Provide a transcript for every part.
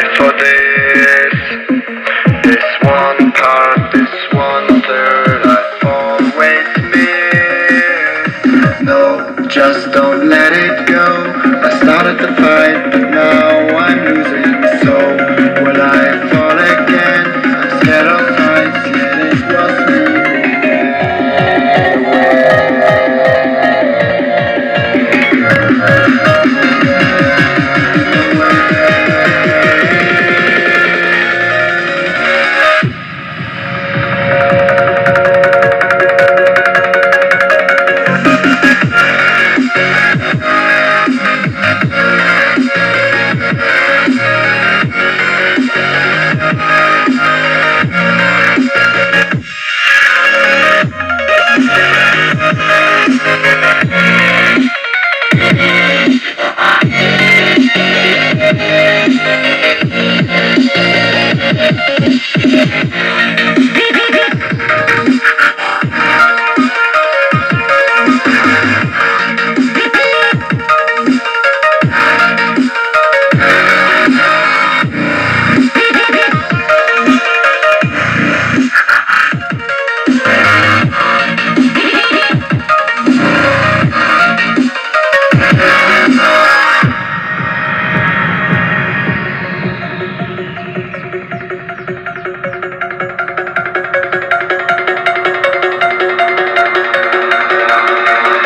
die for this. This one part, this one third I've always missed. No, just don't let it go. I started the fight, but now I'm losing. So will I fall again? I'm scared of heights, yet it was me who ran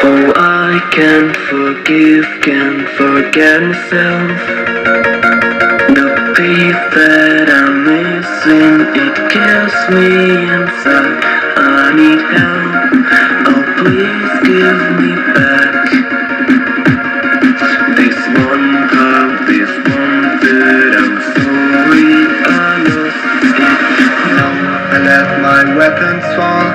Oh, I can't forgive, can't forget myself. The peace that I'm missing, it kills me inside. I need help, oh please give me back. This one part, this one third, I'm sorry I lost it. No, I let my weapons fall.